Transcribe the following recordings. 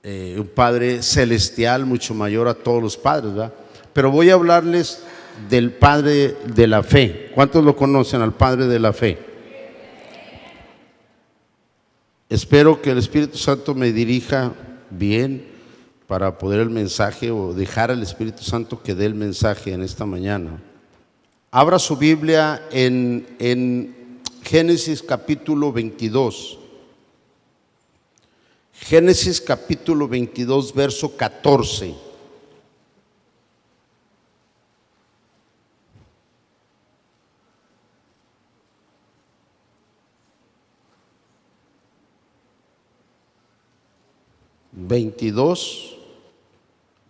un Padre celestial mucho mayor a todos los padres, ¿verdad? Pero voy a hablarles del Padre de la fe. ¿Cuántos lo conocen al Padre de la fe? Espero que el Espíritu Santo me dirija bien para poder el mensaje, o dejar al Espíritu Santo que dé el mensaje en esta mañana. Abra su Biblia en Génesis capítulo 22. Génesis capítulo 22, verso 14.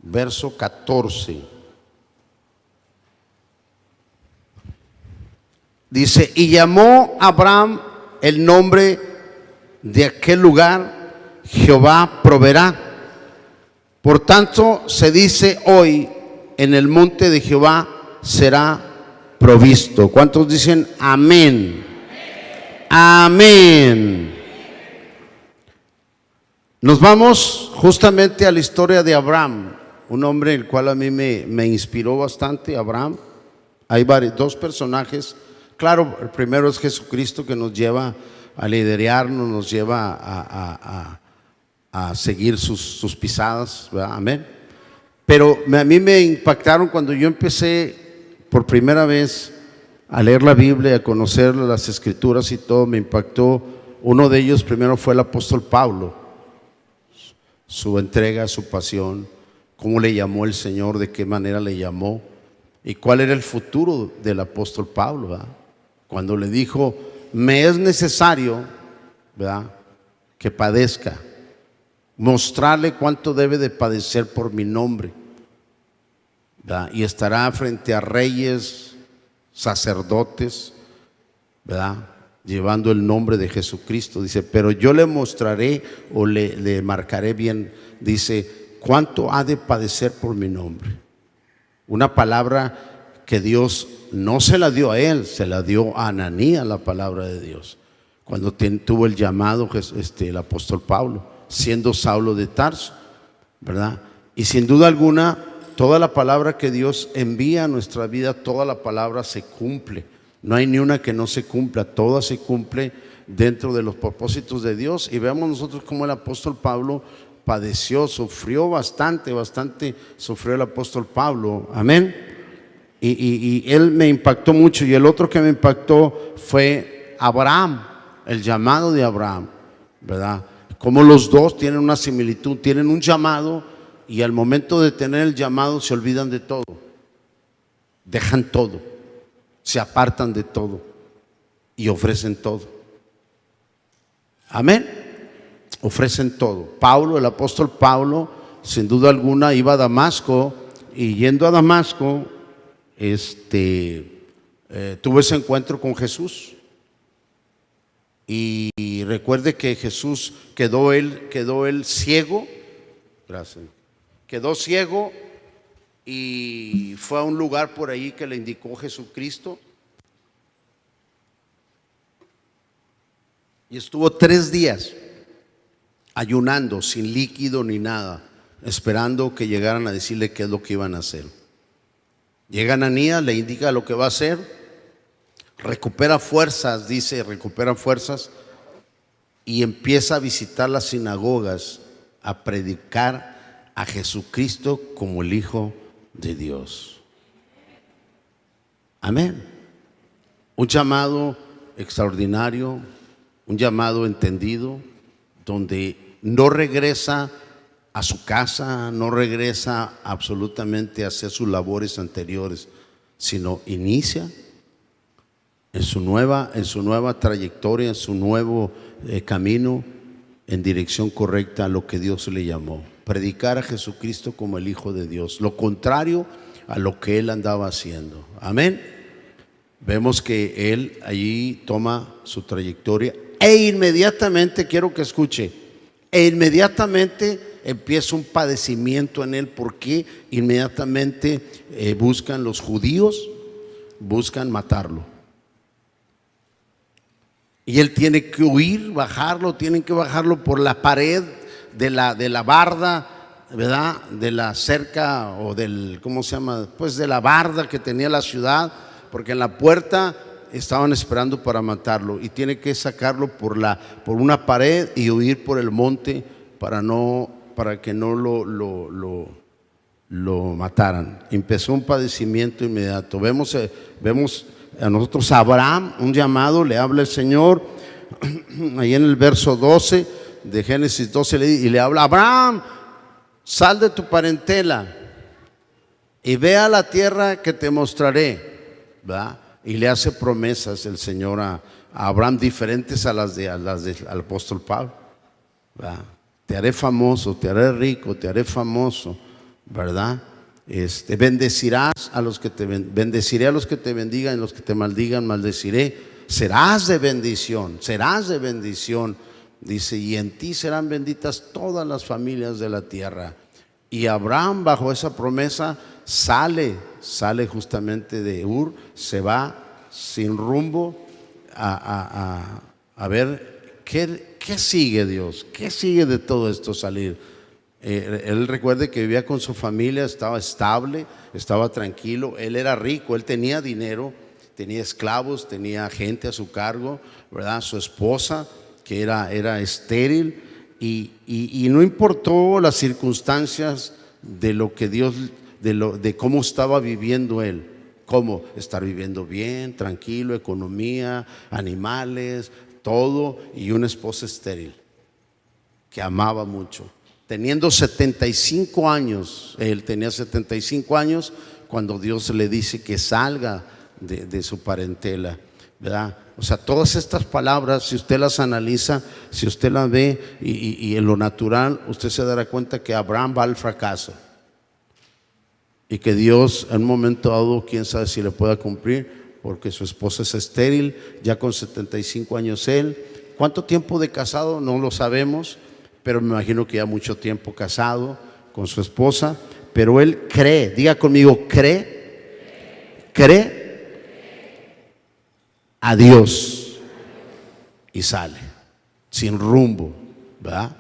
Verso 14. Dice: y llamó Abraham el nombre de aquel lugar, Jehová proveerá. Por tanto se dice hoy, en el monte de Jehová será provisto. ¿Cuántos dicen amén? Amén. Nos vamos justamente a la historia de Abraham, un hombre el cual a mí me inspiró bastante. Abraham, hay dos personajes. Claro, el primero es Jesucristo, que nos lleva a liderarnos, nos lleva a seguir sus pisadas, ¿verdad? Amén. Pero a mí me impactaron cuando yo empecé por primera vez a leer la Biblia, a conocer las Escrituras y todo. Me impactó. Uno de ellos primero fue el apóstol Pablo. Su entrega, su pasión, cómo le llamó el Señor, de qué manera le llamó y cuál era el futuro del apóstol Pablo, ¿verdad? Cuando le dijo: me es necesario, ¿verdad?, que padezca, mostrarle cuánto debe de padecer por mi nombre, ¿verdad? Y estará frente a reyes, sacerdotes, ¿verdad?, llevando el nombre de Jesucristo. Dice: pero yo le mostraré, o le marcaré bien, dice, cuánto ha de padecer por mi nombre. Una palabra que Dios no se la dio a él, se la dio a Ananías, la palabra de Dios, cuando tuvo el llamado el apóstol Pablo, siendo Saulo de Tarso, ¿verdad? Y sin duda alguna, toda la palabra que Dios envía a nuestra vida, toda la palabra se cumple. No hay ni una que no se cumpla, toda se cumple dentro de los propósitos de Dios. Y veamos nosotros cómo el apóstol Pablo padeció, sufrió bastante sufrió el apóstol Pablo, amén. Y él me impactó mucho. Y el otro que me impactó fue Abraham, el llamado de Abraham, ¿verdad? Como los dos tienen una similitud, tienen un llamado, y al momento de tener el llamado se olvidan de todo, dejan todo, se apartan de todo y ofrecen todo. Amén. Ofrecen todo. Pablo, el apóstol Pablo, sin duda alguna iba a Damasco, y yendo a Damasco tuvo ese encuentro con Jesús. Y recuerde que Jesús quedó él ciego. Gracias. Quedó ciego. Y fue a un lugar por ahí que le indicó Jesucristo, y estuvo 3 días ayunando, sin líquido ni nada, esperando que llegaran a decirle qué es lo que iban a hacer. Llega Ananías, le indica lo que va a hacer, recupera fuerzas, dice, recupera fuerzas, y empieza a visitar las sinagogas, a predicar a Jesucristo como el Hijo de Dios. Amén. Un llamado extraordinario, un llamado entendido, donde no regresa a su casa, no regresa absolutamente a hacer sus labores anteriores, sino inicia en su nueva trayectoria, en su nuevo camino, en dirección correcta a lo que Dios le llamó: predicar a Jesucristo como el Hijo de Dios, lo contrario a lo que él andaba haciendo. Amén. Vemos que él allí toma su trayectoria, e inmediatamente, quiero que escuche, empieza un padecimiento en él, porque inmediatamente buscan los judíos, buscan matarlo. Y él tiene que huir, tienen que bajarlo por la pared de la barda, ¿verdad? De la cerca o del, ¿cómo se llama? Pues de la barda que tenía la ciudad, porque en la puerta estaban esperando para matarlo y tiene que sacarlo por una pared y huir por el monte para que no lo mataran. Empezó un padecimiento inmediato. Vemos a nosotros a Abraham, un llamado, le habla el Señor ahí en el verso 12 de Génesis 12 y le habla: Abraham, sal de tu parentela y ve a la tierra que te mostraré, ¿verdad? Y le hace promesas el Señor a Abraham diferentes a las del apóstol Pablo, ¿verdad? Te haré famoso, te haré rico, te haré famoso, ¿verdad? Bendecirás a los que bendeciré a los que te bendigan, y los que te maldigan maldeciré. Serás de bendición, dice, y en ti serán benditas todas las familias de la tierra. Y Abraham, bajo esa promesa, sale justamente de Ur, se va sin rumbo a ver qué sigue Dios, qué sigue de todo esto salir. Él recuerde que vivía con su familia, estaba estable, estaba tranquilo, él era rico, él tenía dinero, tenía esclavos, tenía gente a su cargo, ¿verdad? Su esposa, que era estéril, y no importó las circunstancias de lo que Dios, de cómo estaba viviendo él, cómo estar viviendo bien, tranquilo, economía, animales, todo, y una esposa estéril que amaba mucho. Teniendo 75 años, él tenía 75 años cuando Dios le dice que salga de su parentela, ¿verdad? O sea, todas estas palabras, si usted las analiza, si usted las ve y en lo natural, usted se dará cuenta que Abraham va al fracaso y que Dios en un momento dado, quién sabe si le pueda cumplir, porque su esposa es estéril, ya con 75 años él. ¿Cuánto tiempo de casado? No lo sabemos, pero me imagino que ya mucho tiempo casado con su esposa. Pero él cree, diga conmigo, cree a Dios y sale sin rumbo, ¿verdad?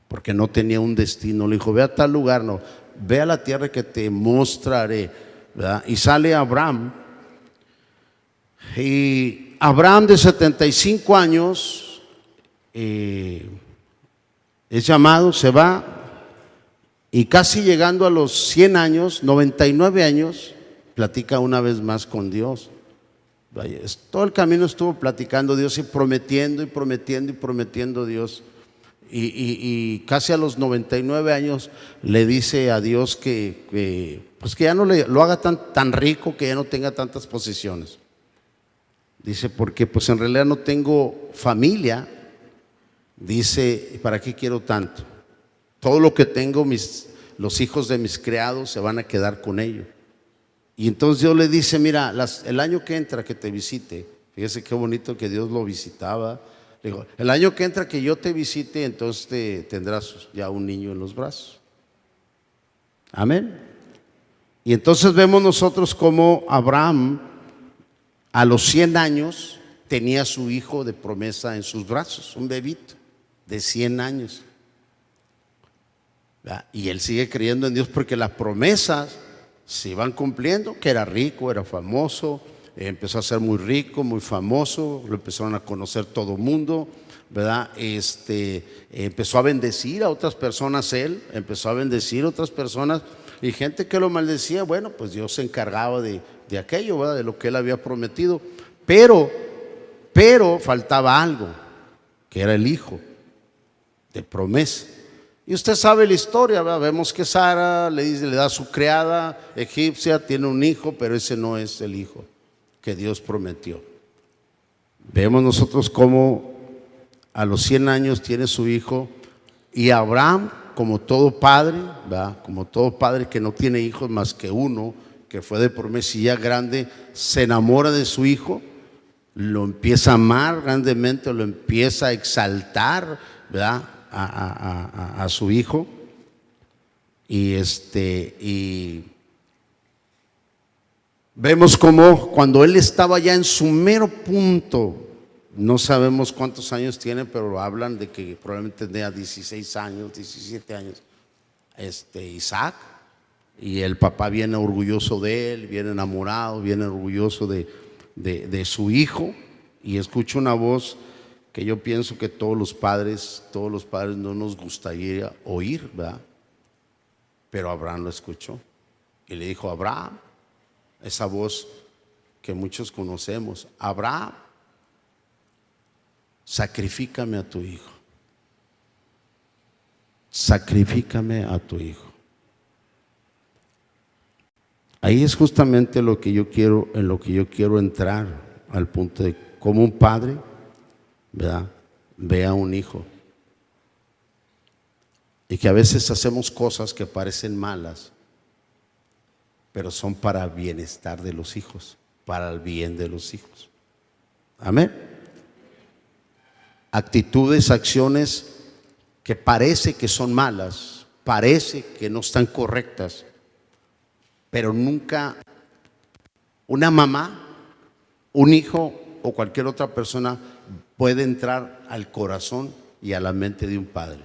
Porque no tenía un destino. Le dijo: ve a tal lugar, no, ve a la tierra que te mostraré, ¿verdad? Y sale Abraham, y Abraham de 75 años es llamado, se va, y casi llegando a los 100 años, 99 años, platica una vez más con Dios. Vaya, todo el camino estuvo platicando Dios y prometiendo Dios. Y casi a los 99 años le dice a Dios que ya no lo haga tan rico, que ya no tenga tantas posesiones. Dice: porque pues en realidad no tengo familia. Dice: ¿para qué quiero tanto? Todo lo que tengo, los hijos de mis criados se van a quedar con ello. Y entonces Dios le dice: mira, el año que entra que te visite, fíjese qué bonito que Dios lo visitaba. Le digo: el año que entra que yo te visite, entonces tendrás ya un niño en los brazos. Amén. Y entonces vemos nosotros como Abraham a los 100 años tenía su hijo de promesa en sus brazos, un bebito de 100 años. Y él sigue creyendo en Dios porque las promesas se iban cumpliendo, que era rico, era famoso, empezó a ser muy rico, muy famoso, lo empezaron a conocer todo el mundo, ¿verdad? Empezó a bendecir a otras personas, él empezó a bendecir a otras personas, y gente que lo maldecía, bueno, pues Dios se encargaba de aquello, ¿verdad? De lo que él había prometido, pero faltaba algo, que era el hijo de promesa. Y usted sabe la historia, ¿verdad? Vemos que Sara le da a su criada egipcia, tiene un hijo, pero ese no es el hijo que Dios prometió. Vemos nosotros cómo a los 100 años tiene su hijo, y Abraham, como todo padre, ¿verdad? Como todo padre que no tiene hijos más que uno, que fue de promesa y ya grande, se enamora de su hijo, lo empieza a amar grandemente, lo empieza a exaltar, ¿verdad? A su hijo, y vemos como cuando él estaba ya en su mero punto, No sabemos cuántos años tiene, pero hablan de que probablemente tenía 16 años, 17 años, Isaac. Y el papá viene orgulloso de él, viene enamorado, viene orgulloso de su hijo. Y escucho una voz que yo pienso que todos los padres no nos gustaría oír, ¿verdad? Pero Abraham lo escuchó y le dijo: Abraham, esa voz que muchos conocemos: Abraham, sacrifícame a tu hijo, sacrifícame a tu hijo. Ahí es justamente lo que yo quiero, en lo que yo quiero entrar, al punto de cómo un padre, ¿verdad?, ve a un hijo. Y que a veces hacemos cosas que parecen malas, pero son para el bienestar de los hijos, para el bien de los hijos. Amén. Actitudes, acciones que parece que son malas, parece que no están correctas, pero nunca una mamá, un hijo o cualquier otra persona puede entrar al corazón y a la mente de un padre.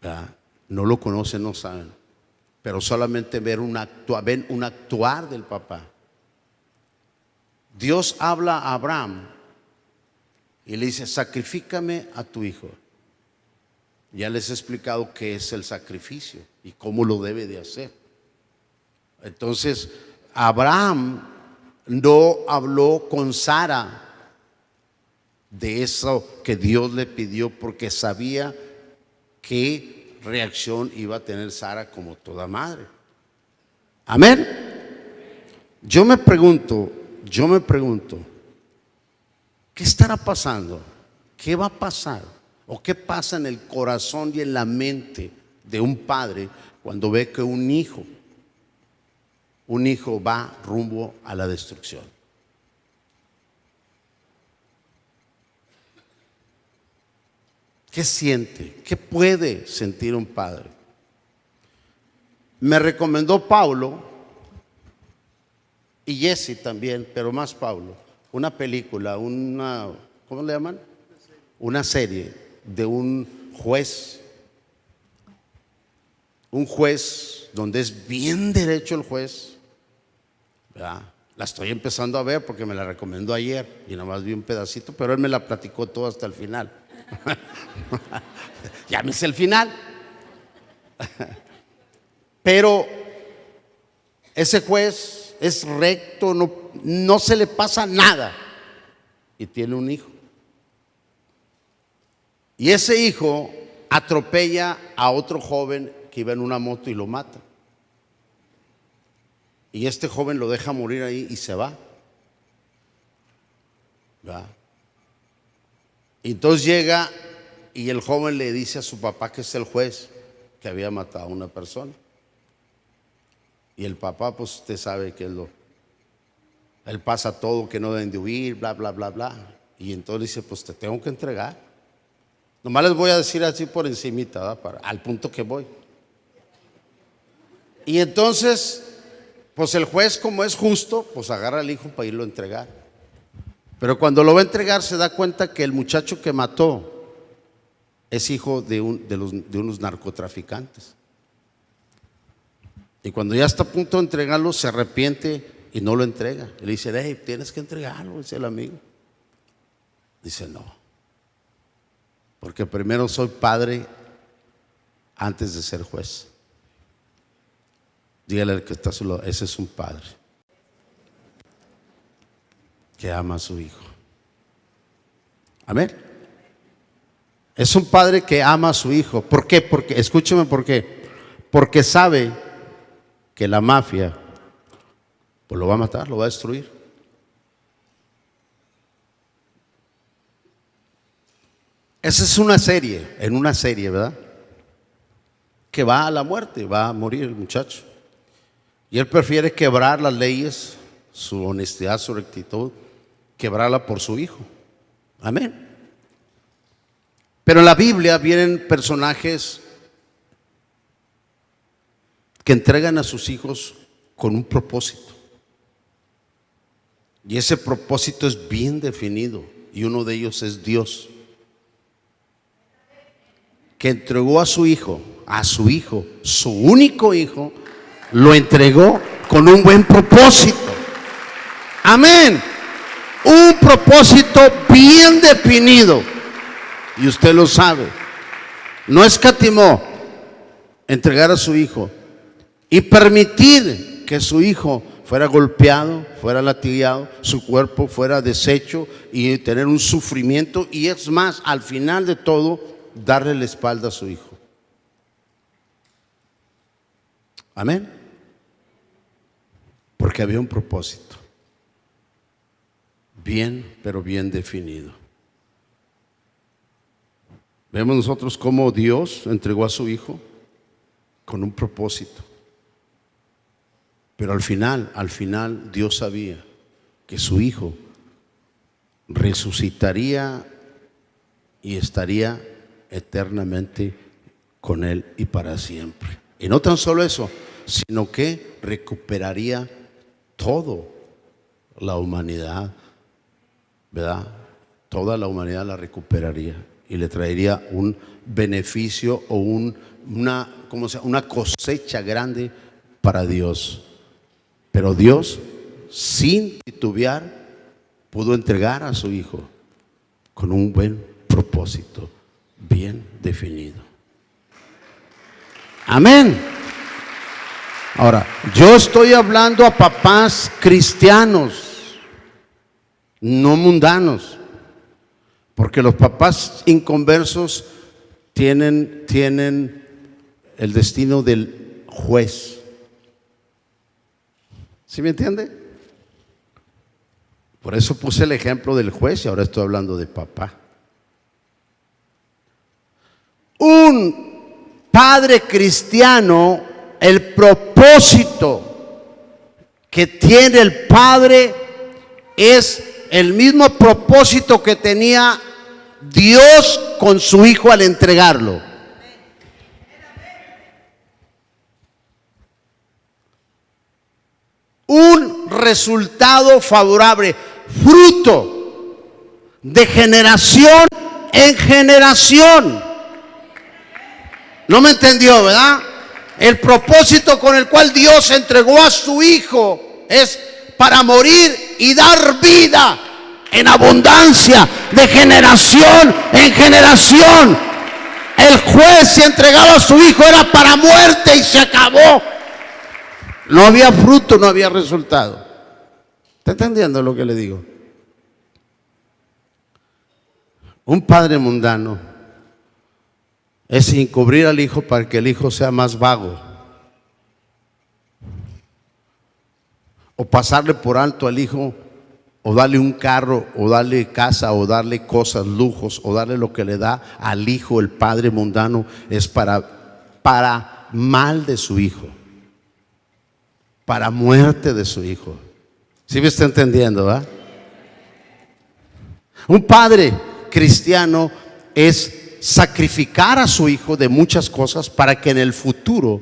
¿Verdad? No lo conocen, no saben, pero solamente ven un actuar del papá. Dios habla a Abraham y le dice: sacrifícame a tu hijo. Ya les he explicado qué es el sacrificio y cómo lo debe de hacer. Entonces, Abraham no habló con Sara de eso que Dios le pidió, porque sabía qué reacción iba a tener Sara, como toda madre. Amén. Yo me pregunto, ¿qué estará pasando? ¿Qué va a pasar? ¿O qué pasa en el corazón y en la mente de un padre cuando ve que un hijo va rumbo a la destrucción? ¿Qué siente? ¿Qué puede sentir un padre? Me recomendó Paulo y Jesse también, pero más Paulo, una película, ¿cómo le llaman? Una serie de un juez donde es bien derecho el juez, ¿verdad? La estoy empezando a ver porque me la recomendó ayer y nada más vi un pedacito, pero él me la platicó todo hasta el final. Ya me sé el final. Pero ese juez es recto, no se le pasa nada, y tiene un hijo. Y ese hijo atropella a otro joven que iba en una moto y lo mata. Y este joven lo deja morir ahí y se va. ¿Va? Y entonces llega y el joven le dice a su papá, que es el juez, que había matado a una persona. Y el papá, pues usted sabe que él pasa todo, que no deben de huir, bla, bla, bla, bla. Y entonces dice: pues te tengo que entregar. Nomás les voy a decir así por encimita, ¿verdad?, al punto que voy. Y entonces, pues el juez, como es justo, pues agarra al hijo para irlo a entregar. Pero cuando lo va a entregar se da cuenta que el muchacho que mató es hijo de unos narcotraficantes. Y cuando ya está a punto de entregarlo, se arrepiente y no lo entrega. Y le dice: hey, tienes que entregarlo, dice el amigo. Dice: no, porque primero soy padre antes de ser juez. Dígale al que está a su lado: ese es un padre que ama a su hijo. Amén. Es un padre que ama a su hijo. ¿Por qué? Porque, escúcheme, ¿por qué? Porque sabe que la mafia pues lo va a matar, lo va a destruir. Esa es una serie, ¿verdad?, que va a la muerte, va a morir el muchacho. Y él prefiere quebrar las leyes, su honestidad, su rectitud, quebrarla por su hijo. Amén. Pero en la Biblia vienen personajes que entregan a sus hijos con un propósito. Y ese propósito es bien definido, y uno de ellos es Dios, que entregó a su hijo, su único hijo, lo entregó con un buen propósito. Amén. Un propósito bien definido, y usted lo sabe. No escatimó entregar a su hijo y permitir que su hijo fuera golpeado, fuera latigado, su cuerpo fuera deshecho y tener un sufrimiento, y es más, al final de todo, darle la espalda a su hijo. Amén. Porque había un propósito bien, pero bien definido. Vemos nosotros cómo Dios entregó a su hijo con un propósito. Pero al final Dios sabía que su hijo resucitaría y estaría eternamente con él y para siempre. Y no tan solo eso, sino que recuperaría toda la humanidad, ¿verdad? Toda la humanidad la recuperaría y le traería un beneficio o una cosecha grande para Dios. Pero Dios, sin titubear, pudo entregar a su hijo con un buen propósito, bien definido. Amén. Ahora, yo estoy hablando a papás cristianos, no mundanos, porque los papás inconversos tienen el destino del juez. ¿Sí me entiende? Por eso puse el ejemplo del juez y ahora estoy hablando de papá. Un padre cristiano, el propósito que tiene el padre es el mismo propósito que tenía Dios con su hijo al entregarlo. Un resultado favorable, fruto de generación en generación. ¿No me entendió, verdad? El propósito con el cual Dios entregó a su hijo es para morir y dar vida en abundancia, de generación en generación. El juez, si entregaba a su hijo, era para muerte y se acabó. No había fruto, no había resultado. ¿Está entendiendo lo que le digo? Un padre mundano es encubrir al hijo para que el hijo sea más vago, o pasarle por alto al hijo, o darle un carro, o darle casa, o darle cosas, lujos, o darle lo que le da al hijo. El padre mundano es para mal de su hijo, para muerte de su hijo. ¿Sí me está entendiendo, verdad? Un padre cristiano es sacrificar a su hijo de muchas cosas para que en el futuro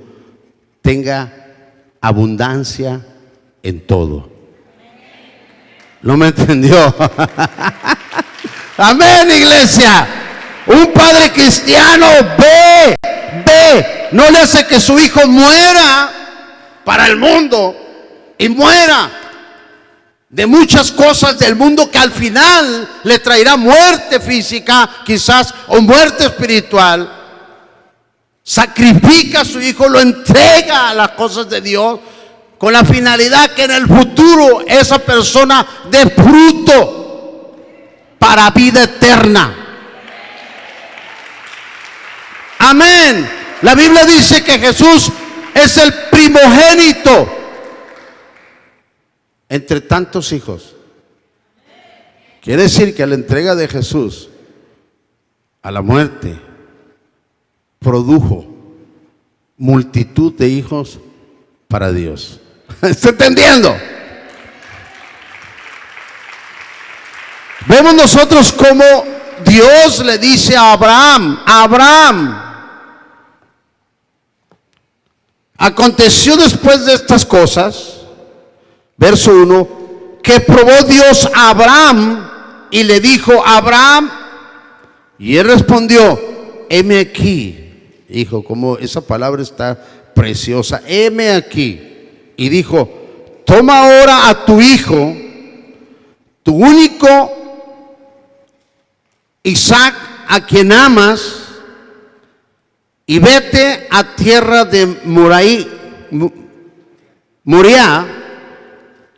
tenga abundancia en todo. ¿No me entendió? Amén, iglesia. Un padre cristiano ve, no le hace que su hijo muera para el mundo y muera de muchas cosas del mundo que al final le traerá muerte física, quizás, o muerte espiritual. Sacrifica a su hijo, lo entrega a las cosas de Dios con la finalidad que en el futuro esa persona dé fruto para vida eterna. Amén. La Biblia dice que Jesús es el primogénito entre tantos hijos. Quiere decir que la entrega de Jesús a la muerte produjo multitud de hijos para Dios. ¿Está entendiendo? Vemos nosotros cómo Dios le dice a Abraham, aconteció después de estas cosas, verso 1, que probó Dios a Abraham y le dijo: Abraham, y él respondió: heme aquí. Hijo, como esa palabra está preciosa, heme aquí. Y dijo: toma ahora a tu hijo, tu único Isaac, a quien amas, y vete a tierra de Moriah,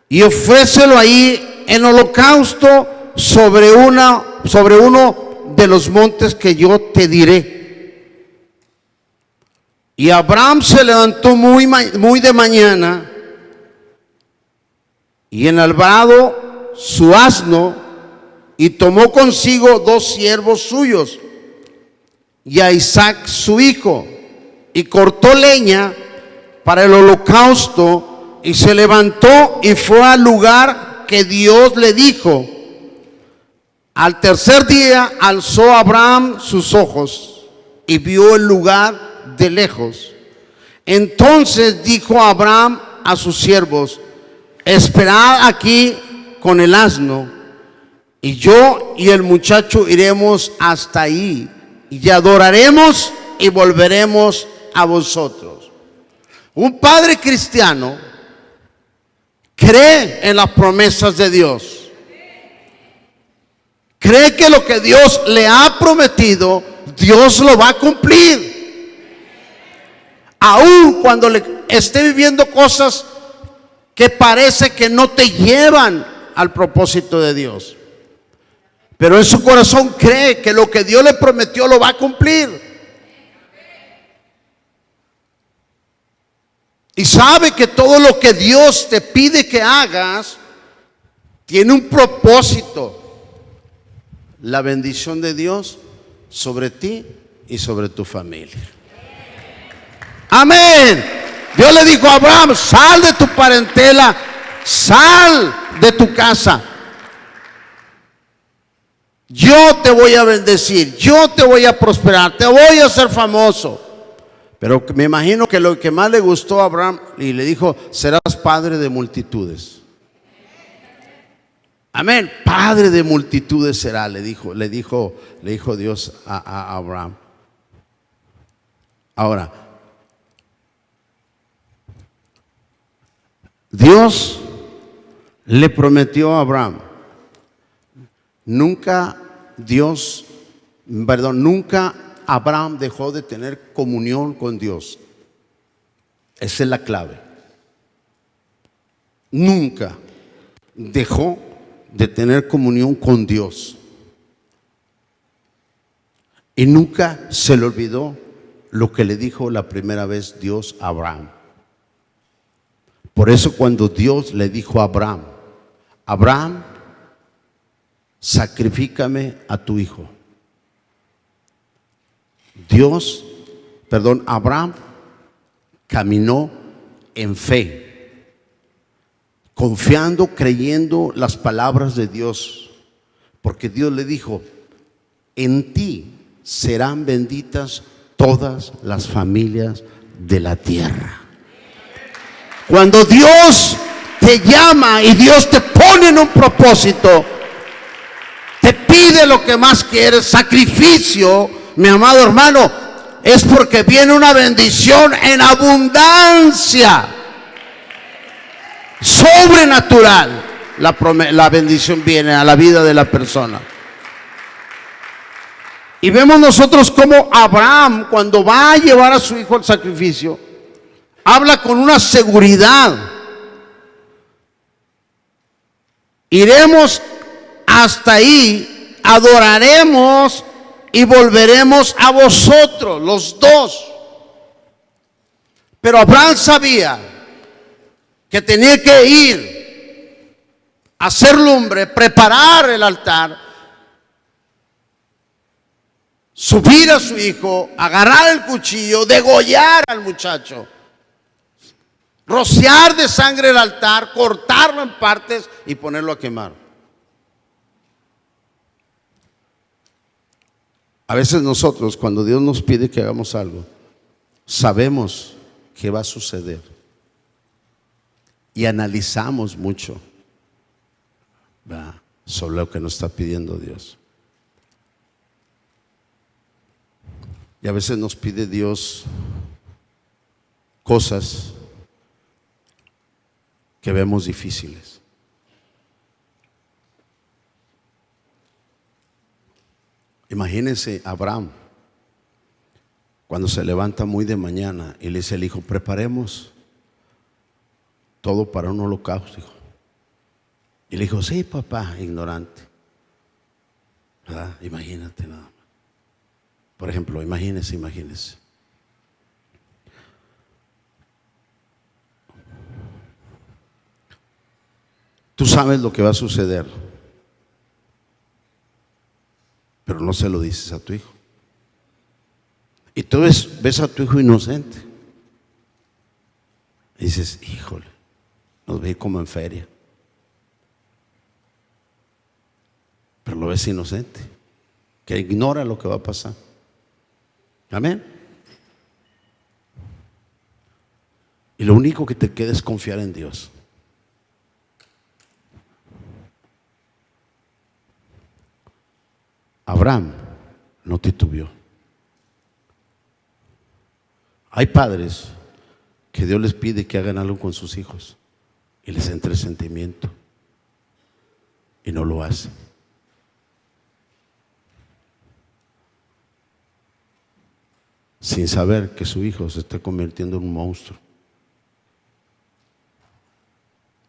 y ofrécelo ahí en holocausto sobre uno de los montes que yo te diré. Y Abraham se levantó muy de mañana, y enalbado su asno, y tomó consigo 2 siervos suyos y a Isaac su hijo, y cortó leña para el holocausto, y se levantó y fue al lugar que Dios le dijo. Al tercer día alzó Abraham sus ojos y vio el lugar de lejos. Entonces dijo Abraham a sus siervos: esperad aquí con el asno, y yo y el muchacho iremos hasta ahí, y adoraremos y volveremos a vosotros. Un padre cristiano cree en las promesas de Dios. Cree que lo que Dios le ha prometido, Dios lo va a cumplir. Aun cuando le esté viviendo cosas que parece que no te llevan al propósito de Dios. Pero en su corazón cree que lo que Dios le prometió lo va a cumplir. Y sabe que todo lo que Dios te pide que hagas tiene un propósito. La bendición de Dios sobre ti y sobre tu familia. Amén. Dios le dijo a Abraham: sal de tu parentela, sal de tu casa. Yo te voy a bendecir, yo te voy a prosperar, te voy a hacer famoso. Pero me imagino que lo que más le gustó a Abraham, y le dijo: serás padre de multitudes. Amén. Padre de multitudes será, le dijo Dios a Abraham. Ahora, Dios le prometió a Abraham. Nunca Abraham dejó de tener comunión con Dios. Esa es la clave. Nunca dejó de tener comunión con Dios. Y nunca se le olvidó lo que le dijo la primera vez Dios a Abraham. Por eso cuando Dios le dijo a Abraham: Abraham, sacrifícame a tu hijo. Abraham caminó en fe, confiando, creyendo las palabras de Dios, porque Dios le dijo: en ti serán benditas todas las familias de la tierra. Cuando Dios te llama y Dios te pone en un propósito, te pide lo que más quieres, sacrificio, mi amado hermano, es porque viene una bendición en abundancia, sobrenatural. La bendición viene a la vida de la persona. Y vemos nosotros cómo Abraham, cuando va a llevar a su hijo al sacrificio, habla con una seguridad: iremos hasta ahí, adoraremos y volveremos a vosotros, los dos. Pero Abraham sabía que tenía que ir a hacer lumbre, preparar el altar, subir a su hijo, agarrar el cuchillo, degollar al muchacho, rociar de sangre el altar, cortarlo en partes y ponerlo a quemar. A veces nosotros, cuando Dios nos pide que hagamos algo, sabemos que va a suceder y analizamos mucho. ¿verdad? Sobre lo que nos está pidiendo Dios. Y a veces nos pide Dios cosas que vemos difíciles. Imagínense Abraham, cuando se levanta muy de mañana y le dice al hijo: preparemos todo para un holocausto, hijo. Y le dijo: sí, papá, ignorante. ¿Verdad? Imagínate nada más. Por ejemplo, imagínese. Tú sabes lo que va a suceder, pero no se lo dices a tu hijo. Y tú ves a tu hijo inocente. Y dices: híjole, nos ve como en feria. Pero lo ves inocente, que ignora lo que va a pasar. Amén. Y lo único que te queda es confiar en Dios. Abraham no titubeó. Hay padres que Dios les pide que hagan algo con sus hijos y les entre sentimiento y no lo hacen. Sin saber que su hijo se está convirtiendo en un monstruo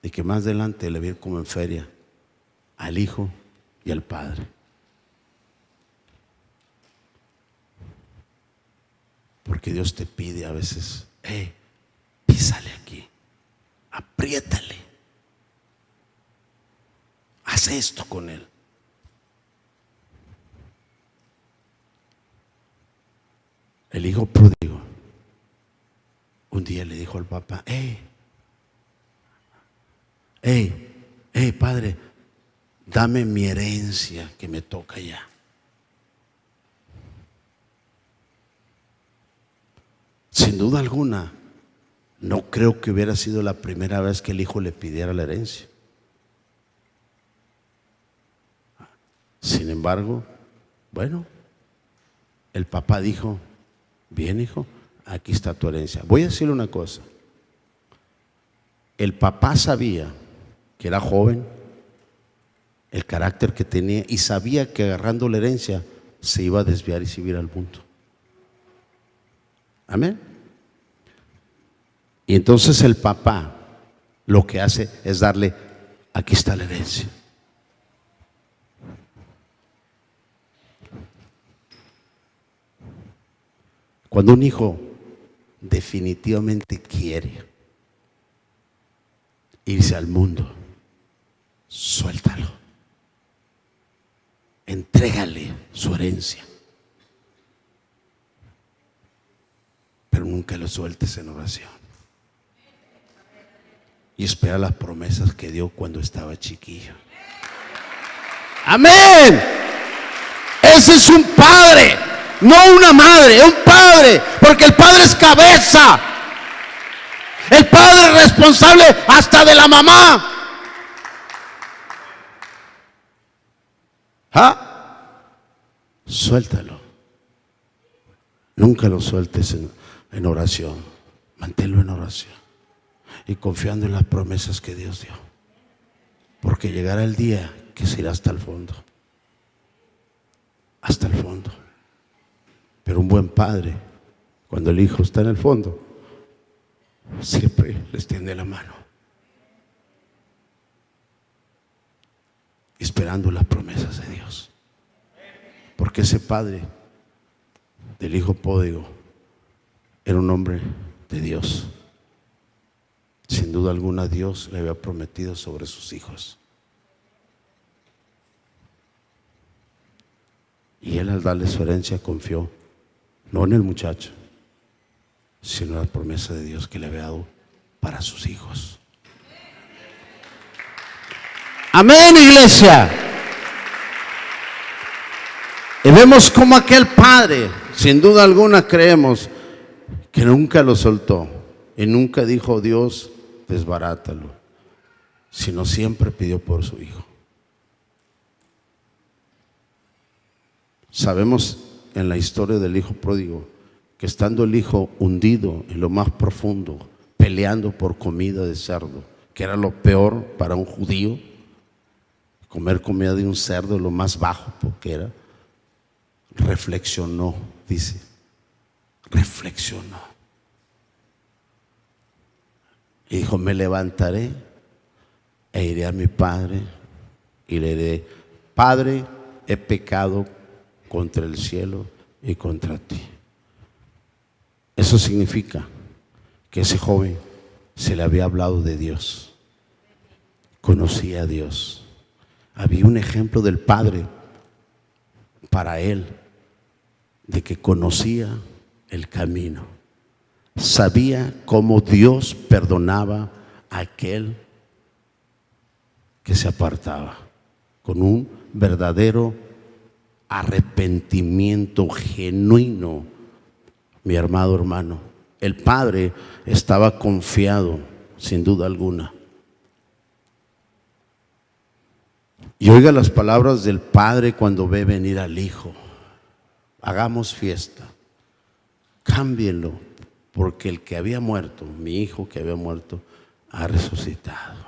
y que más adelante le viene como en feria al hijo y al padre. Porque Dios te pide a veces: písale aquí, apriétale, haz esto con él. El hijo pródigo un día le dijo al papá: padre, dame mi herencia que me toca ya. Sin duda alguna, no creo que hubiera sido la primera vez que el hijo le pidiera la herencia. Sin embargo, bueno, el papá dijo: bien, hijo, aquí está tu herencia. Voy a decirle una cosa. El papá sabía que era joven, el carácter que tenía, y sabía que agarrando la herencia se iba a desviar y se iba a ir al mundo. Amén. Y entonces el papá lo que hace es darle: aquí está la herencia. Cuando un hijo definitivamente quiere irse al mundo, suéltalo, entrégale su herencia, pero nunca lo sueltes en oración y espera las promesas que dio cuando estaba chiquillo. Amén. Ese es un padre, no una madre, un padre, porque el padre es cabeza. El padre es responsable hasta de la mamá. Suéltalo. Nunca lo sueltes en oración. Manténlo en oración y confiando en las promesas que Dios dio, porque llegará el día que se irá hasta el fondo. Hasta el fondo. Pero un buen padre, cuando el hijo está en el fondo, siempre les tiende la mano, esperando las promesas de Dios. Porque ese padre del hijo pródigo era un hombre de Dios. Sin duda alguna, Dios le había prometido sobre sus hijos. Y él, al darle su herencia, confió no en el muchacho, sino en la promesa de Dios que le había dado para sus hijos. Amén, iglesia. Y vemos como aquel padre, sin duda alguna creemos, que nunca lo soltó y nunca dijo: Dios, desbarátalo, sino siempre pidió por su hijo. Sabemos en la historia del hijo pródigo que estando el hijo hundido en lo más profundo, peleando por comida de cerdo, que era lo peor para un judío, comer comida de un cerdo, lo más bajo porque era, reflexionó, dice, reflexionó. Y dijo, me levantaré e iré a mi padre y le diré, Padre, he pecado contra el cielo y contra ti. Eso significa que ese joven se le había hablado de Dios, conocía a Dios. Había un ejemplo del Padre para él, de que conocía el camino, sabía cómo Dios perdonaba a aquel que se apartaba, con un verdadero arrepentimiento genuino. Mi amado hermano, el Padre estaba confiado, sin duda alguna. Y oiga las palabras del Padre cuando ve venir al Hijo. Hagamos fiesta, cámbienlo, porque el que había muerto, mi hijo que había muerto, ha resucitado.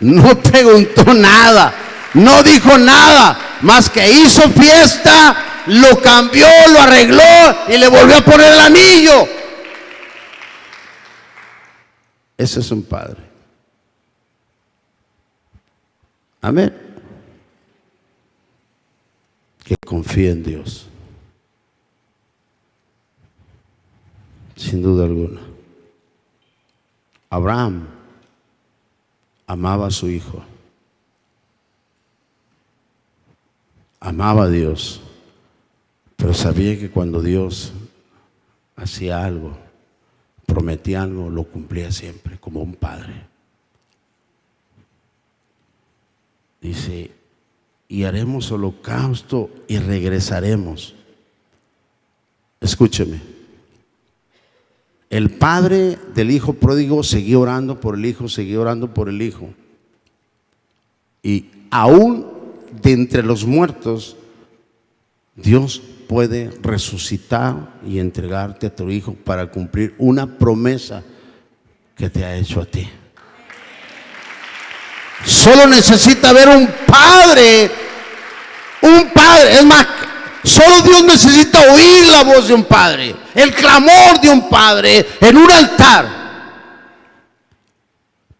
No preguntó nada, no dijo nada, más que hizo fiesta, lo cambió, lo arregló y le volvió a poner el anillo. Ese es un padre. Amén. Que confía en Dios, sin duda alguna. Abraham amaba a su hijo, amaba a Dios, pero sabía que cuando Dios hacía algo, prometía algo, lo cumplía siempre, como un padre. Dice, y haremos holocausto y regresaremos. Escúcheme, el padre del hijo pródigo seguía orando por el hijo, seguía orando por el hijo, y aún de entre los muertos Dios puede resucitar y entregarte a tu hijo para cumplir una promesa que te ha hecho a ti. Solo necesita ver un padre, es más, solo Dios necesita oír la voz de un padre, el clamor de un padre en un altar,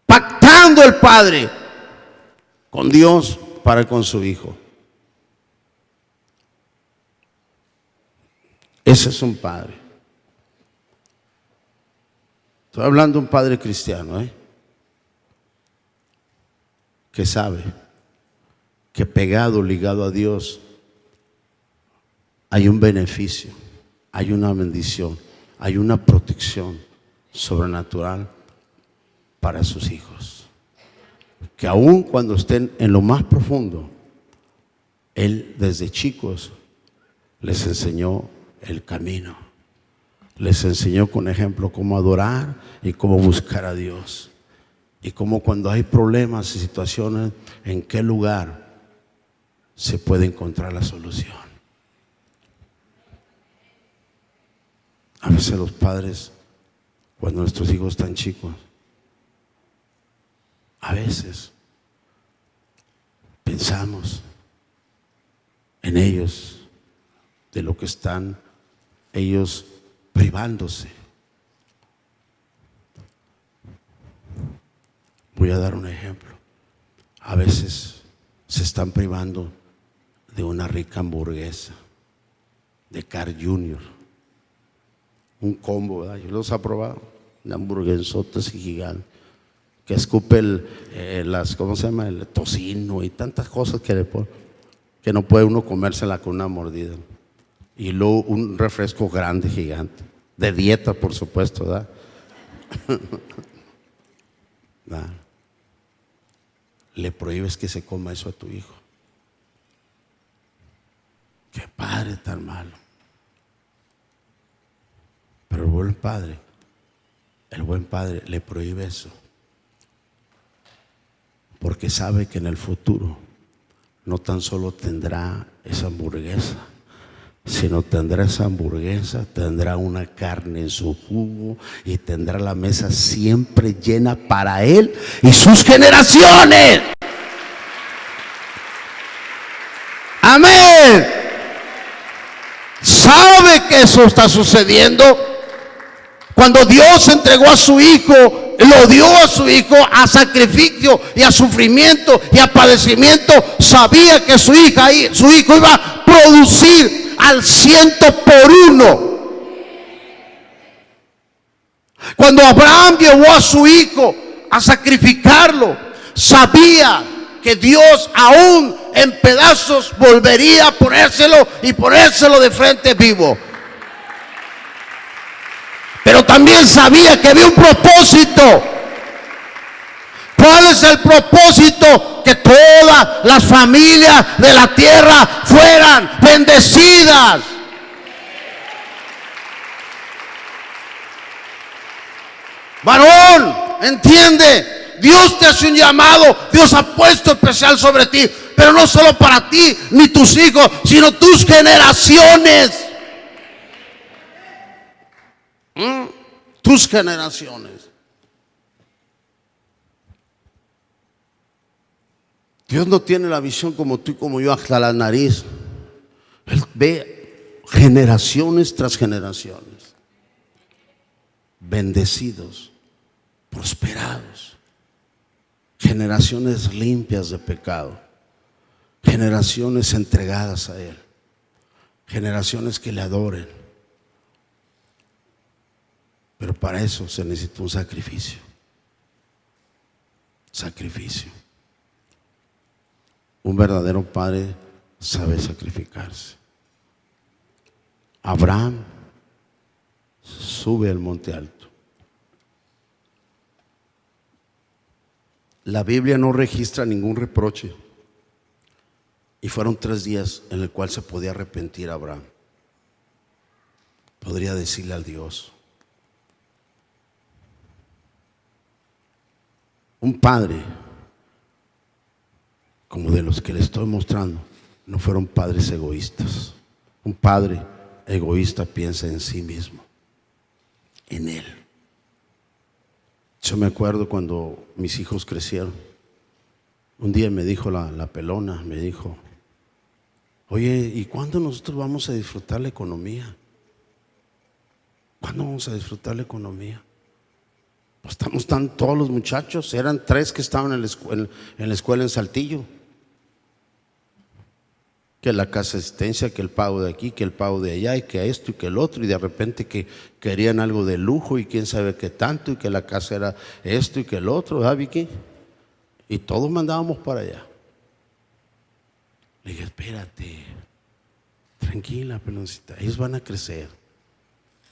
pactando el padre con Dios para con su hijo. Ese es un padre. Estoy hablando de un padre cristiano, que sabe que pegado, ligado a Dios, hay un beneficio, hay una bendición, hay una protección sobrenatural para sus hijos. Que aun cuando estén en lo más profundo, Él desde chicos les enseñó el camino, les enseñó con ejemplo cómo adorar y cómo buscar a Dios. Y como cuando hay problemas y situaciones, en qué lugar se puede encontrar la solución. A veces los padres, cuando nuestros hijos están chicos, a veces pensamos en ellos, de lo que están ellos privándose. Voy a dar un ejemplo. A veces se están privando de una rica hamburguesa de Carl Jr., un combo, ¿verdad? Yo los he probado, de hamburguesotas y gigantes, que escupe ¿cómo se llama? El tocino y tantas cosas que le ponen, que no puede uno comérsela con una mordida. Y luego un refresco grande, gigante, de dieta, por supuesto, ¿verdad? ¿Verdad? Le prohíbes que se coma eso a tu hijo. Qué padre tan malo. Pero el buen padre le prohíbe eso, porque sabe que en el futuro no tan solo tendrá esa hamburguesa, sino tendrá esa hamburguesa, tendrá una carne en su jugo y tendrá la mesa siempre llena para él y sus generaciones. Amén. ¿Sabe que eso está sucediendo? Cuando Dios entregó a su hijo, lo dio a su hijo a sacrificio y a sufrimiento y a padecimiento, sabía que su hijo iba a producir al 100%. Cuando Abraham llevó a su hijo a sacrificarlo, sabía que Dios aún en pedazos volvería a ponérselo de frente vivo. Pero también sabía que había un propósito. ¿Cuál es el propósito? Que todas las familias de la tierra fueran bendecidas. Varón, entiende, Dios te hace un llamado, Dios ha puesto especial sobre ti, pero no solo para ti ni tus hijos, sino tus generaciones. Tus generaciones. Dios no tiene la visión como tú y como yo hasta la nariz. Él ve generaciones tras generaciones, bendecidos, prosperados, generaciones limpias de pecado, generaciones entregadas a Él, generaciones que le adoren. Pero para eso se necesita un sacrificio. Sacrificio. Un verdadero padre sabe sacrificarse. Abraham sube al monte alto. La Biblia no registra ningún reproche. Y fueron 3 días en el cual se podía arrepentir Abraham. Podría decirle al Dios. Un padre, como de los que le estoy mostrando, no fueron padres egoístas. Un padre egoísta piensa en sí mismo, en él. Yo me acuerdo cuando mis hijos crecieron. Un día me dijo la pelona, me dijo: oye, ¿y cuándo nosotros vamos a disfrutar la economía? ¿Cuándo vamos a disfrutar la economía? Están todos los muchachos, eran 3 que estaban en la escuela en Saltillo. Que la casa asistencia, que el pago de aquí, que el pago de allá, y que esto y que el otro, y de repente que querían algo de lujo y quién sabe qué tanto, y que la casa era esto y que el otro, ¿verdad, Vicky? Y todos mandábamos para allá. Le dije: espérate, tranquila, peloncita, ellos van a crecer,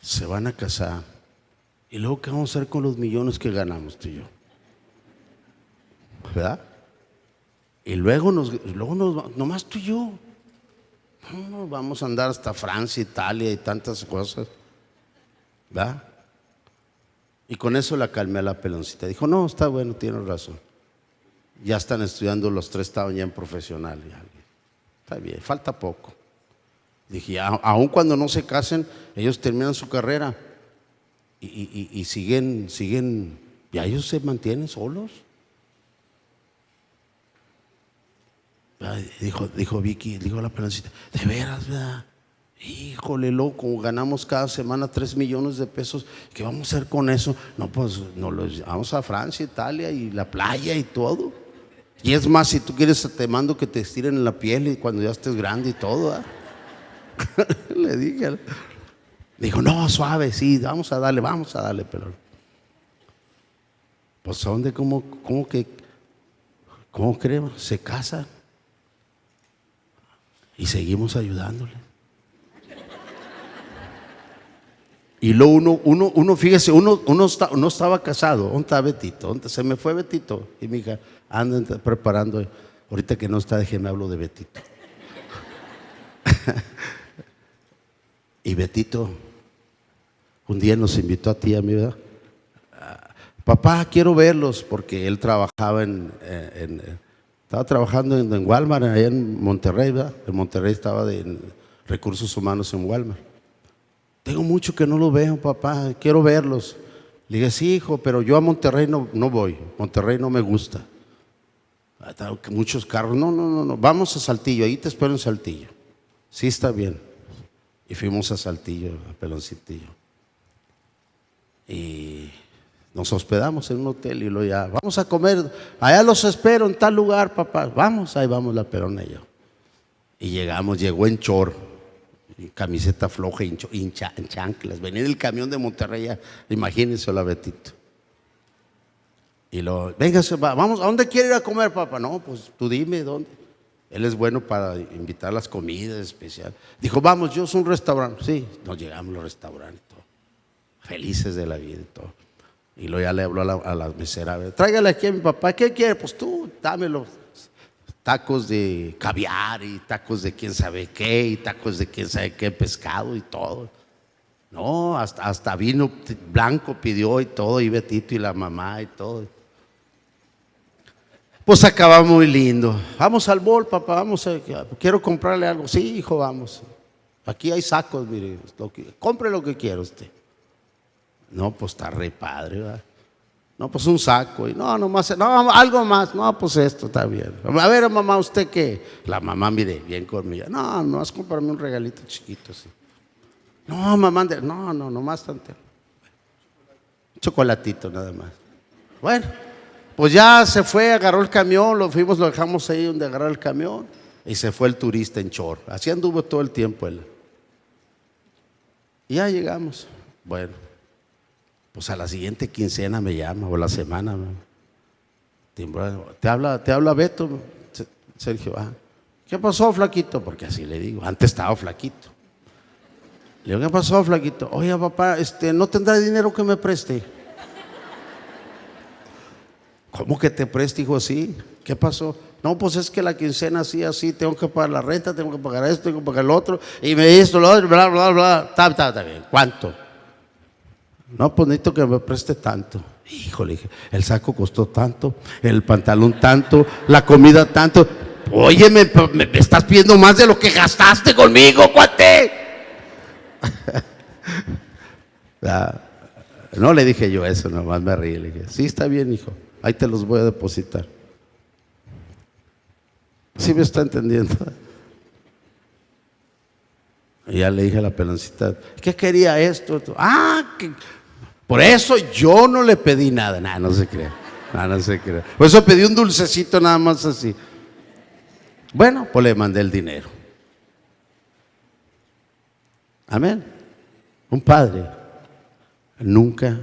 se van a casar. ¿Y luego qué vamos a hacer con los millones que ganamos tú y yo? ¿Verdad? Y luego nomás tú y yo. No, vamos a andar hasta Francia, Italia y tantas cosas. ¿Verdad? Y con eso la calmé a la peloncita. Dijo: no, está bueno, tienes razón. Ya están estudiando, los 3 estaban ya en profesional. Ya. Está bien, falta poco. Dije: aun cuando no se casen, ellos terminan su carrera. Y siguen, ya ellos se mantienen solos. Dijo Vicky, dijo la peloncita: de veras, ¿verdad? Híjole, loco, ganamos cada semana 3 millones de pesos. ¿Qué vamos a hacer con eso? No, pues vamos a Francia, Italia y la playa y todo. Y es más, si tú quieres, te mando que te estiren la piel y cuando ya estés grande y todo, ¿verdad? Le dije. Dijo: no, suave, sí, vamos a darle, pero pues ¿a dónde, cómo creo? Se casa y seguimos ayudándole. Y luego uno fíjese, uno estaba casado. ¿Dónde está Betito? ¿Dónde se me fue Betito? Y mi hija anda preparando. Ahorita que no está, déjeme hablo de Betito. Y Betito un día nos invitó a ti y a mí, ¿verdad? Papá, quiero verlos, porque él trabajaba Estaba trabajando en Walmart, allá en Monterrey, ¿verdad? En Monterrey estaba de recursos humanos en Walmart. Tengo mucho que no lo veo, papá, quiero verlos. Le dije, sí, hijo, pero yo a Monterrey no voy. Monterrey no me gusta. Muchos carros. No. Vamos a Saltillo, ahí te espero en Saltillo. Sí, está bien. Y fuimos a Saltillo, a Peloncitillo. Y nos hospedamos en un hotel y luego ya, vamos a comer, allá los espero en tal lugar, papá. Vamos, ahí vamos la Perona y yo. Y llegamos, llegó en short, en camiseta floja, en chanclas. Venía del camión de Monterrey, ya, imagínense la Betito. Y luego, véngase, vamos, ¿a dónde quiere ir a comer, papá? No, pues tú dime dónde. Él es bueno para invitar las comidas especiales. Dijo, vamos, yo soy un restaurante. Sí, nos llegamos al restaurante, todo. Felices de la vida y todo. Y luego ya le habló a la mesera, tráigale aquí a mi papá, ¿qué quiere? Pues tú, dámelo. Tacos de caviar y tacos de quién sabe qué y tacos de quién sabe qué pescado y todo. No, hasta vino blanco pidió y todo, y Betito y la mamá y todo. Pues acaba muy lindo. Vamos al mall, papá, quiero comprarle algo. Sí, hijo, vamos. Aquí hay sacos, mire, compre lo que quiera usted. No, pues está re padre, ¿verdad? No, pues un saco. Y no, algo más. No, pues esto está bien. A ver, mamá, ¿usted qué? La mamá, mire, bien conmigo. No, vas a comprarme un regalito chiquito, sí. No, mamá, no más tanto. Chocolatito nada más. Bueno, pues ya se fue, agarró el camión, lo dejamos ahí donde agarró el camión y se fue el turista en short. Así anduvo todo el tiempo él. Y ya llegamos. Bueno, pues a la siguiente quincena me llama, o la semana. Te habla Beto, Sergio. ¿Qué pasó, flaquito? Porque así le digo, antes estaba flaquito. Le digo, ¿qué pasó, flaquito? Oye, papá, ¿no tendrá dinero que me preste? ¿Cómo que te preste, hijo? Sí. ¿Qué pasó? No, pues es que la quincena así, tengo que pagar la renta, tengo que pagar esto, tengo que pagar lo otro, y me dice lo otro, bla, bla, bla. Está bien. ¿Cuánto? No, pues necesito que me preste tanto. Híjole, dije, el saco costó tanto, el pantalón tanto, la comida tanto. Oye, me estás pidiendo más de lo que gastaste conmigo, cuate. No le dije yo eso, nomás me reí. Le dije, sí, está bien, hijo, ahí te los voy a depositar. ¿Sí me está entendiendo? Y ya le dije a la Peloncita, ¿qué quería esto? Por eso yo no le pedí nada. No se crea. No se crea. Por eso pedí un dulcecito nada más así. Bueno, pues le mandé el dinero. Amén. Un padre nunca.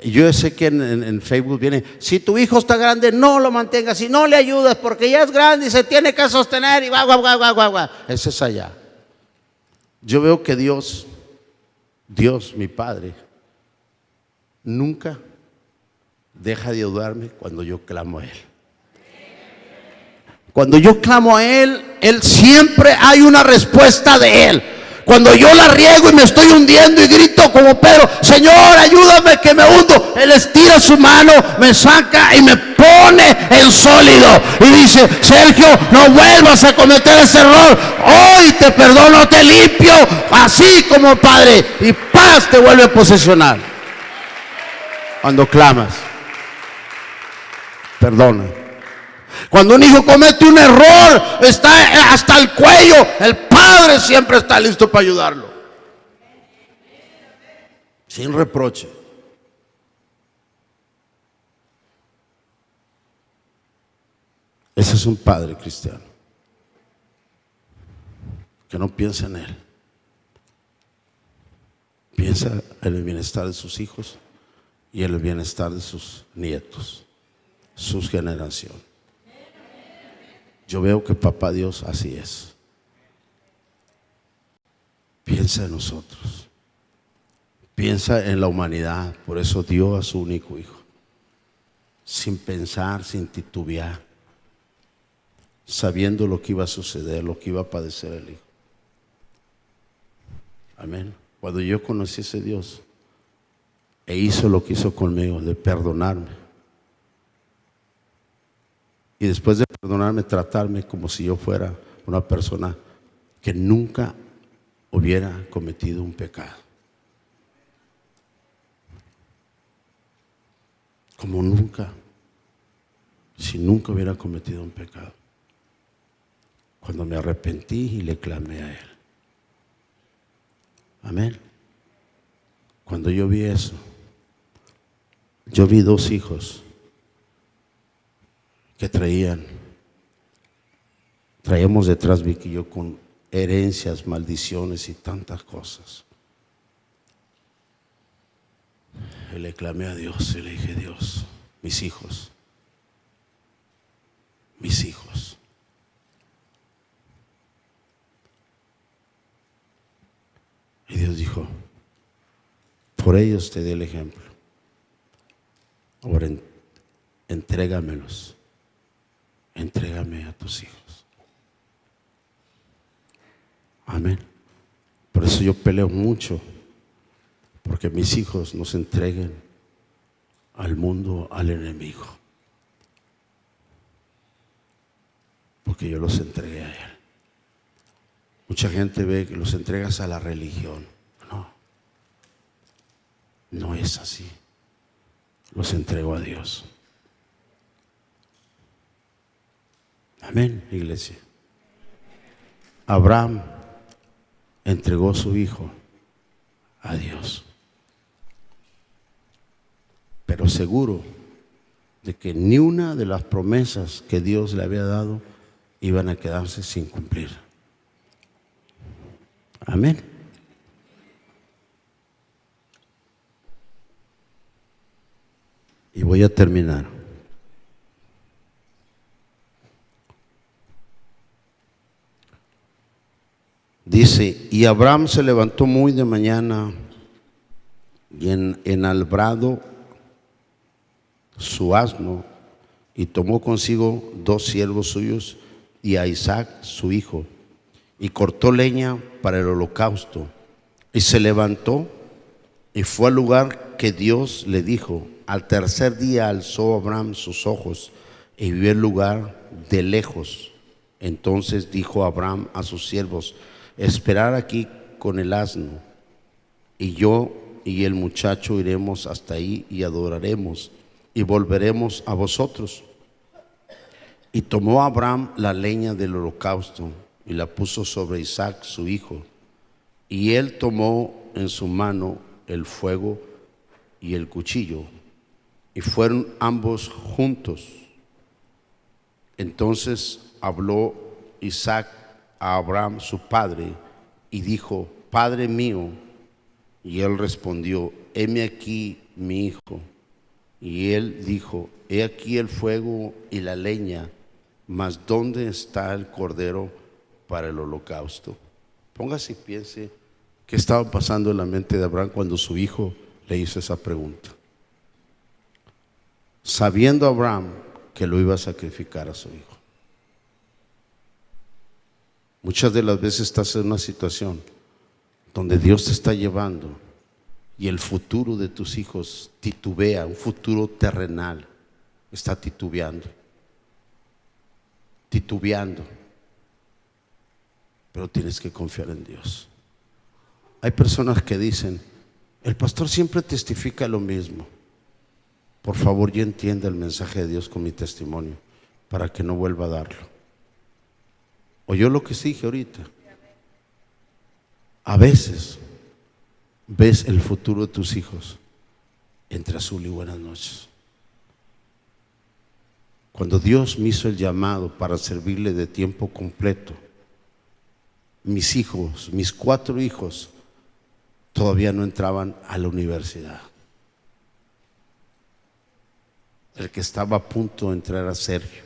Yo sé que en Facebook viene, si tu hijo está grande, no lo mantengas, si no le ayudas, porque ya es grande y se tiene que sostener y guau. Ese es allá. Yo veo que Dios, mi Padre, nunca deja de ayudarme cuando yo clamo a Él. Cuando yo clamo a Él siempre hay una respuesta de Él. Cuando yo la riego y me estoy hundiendo y grito como Pedro, Señor, ayúdame que me hundo, Él estira su mano, me saca y me pone en sólido. Y dice, Sergio, no vuelvas a cometer ese error. Hoy te perdono, te limpio, así como Padre. Y paz te vuelve a posesionar. Cuando clamas, perdona. Cuando un hijo comete un error, está hasta el cuello, el padre siempre está listo para ayudarlo. Sin reproche. Ese es un padre cristiano que no piensa en él. Piensa en el bienestar de sus hijos y en el bienestar de sus nietos, sus generaciones. Yo veo que papá Dios así es. Piensa en nosotros. Piensa en la humanidad. Por eso dio a su único hijo. Sin pensar, sin titubear. Sabiendo lo que iba a suceder, lo que iba a padecer el hijo. Amén. Cuando yo conocí a ese Dios e hizo lo que hizo conmigo, de perdonarme, y después de perdonarme, tratarme como si yo fuera una persona que nunca hubiera cometido un pecado. Como nunca, si nunca hubiera cometido un pecado. Cuando me arrepentí y le clamé a Él. Amén. Cuando yo vi eso, yo vi 2 hijos que traíamos detrás, Vicky y yo, con herencias, maldiciones y tantas cosas. Y le clamé a Dios y le dije: Dios, mis hijos. Y Dios dijo: por ellos te di el ejemplo. Ahora entrégamelos. Entrégame a tus hijos. Amén. Por eso yo peleo mucho, porque mis hijos no se entreguen al mundo, al enemigo, porque yo los entregué a Él. Mucha gente ve que los entregas a la religión. No es así. Los entrego a Dios. Amén, iglesia. Abraham entregó su hijo a Dios, pero seguro de que ni una de las promesas que Dios le había dado iban a quedarse sin cumplir. Amén. Y voy a terminar. Dice: y Abraham se levantó muy de mañana y enalbrado su asno, y tomó consigo 2 siervos suyos y a Isaac su hijo, y cortó leña para el holocausto, y se levantó y fue al lugar que Dios le dijo. Al tercer día alzó Abraham sus ojos y vio el lugar de lejos. Entonces dijo Abraham a sus siervos: esperad aquí con el asno, y yo y el muchacho iremos hasta ahí y adoraremos, y volveremos a vosotros. Y tomó Abraham la leña del holocausto y la puso sobre Isaac su hijo, y él tomó en su mano el fuego y el cuchillo, y fueron ambos juntos. Entonces habló Isaac a Abraham su padre y dijo: Padre mío. Y él respondió: heme aquí, mi hijo. Y él dijo: he aquí el fuego y la leña, mas ¿dónde está el cordero para el holocausto? Póngase y piense qué estaba pasando en la mente de Abraham cuando su hijo le hizo esa pregunta, sabiendo Abraham que lo iba a sacrificar a su hijo. Muchas de las veces estás en una situación donde Dios te está llevando y el futuro de tus hijos titubea, un futuro terrenal está titubeando, pero tienes que confiar en Dios. Hay personas que dicen: el pastor siempre testifica lo mismo. Por favor, ya entienda el mensaje de Dios con mi testimonio para que no vuelva a darlo. Oyó lo que dije ahorita. A veces ves el futuro de tus hijos entre azul y buenas noches. Cuando Dios me hizo el llamado para servirle de tiempo completo, mis hijos, mis 4 hijos, todavía no entraban a la universidad. El que estaba a punto de entrar era Sergio.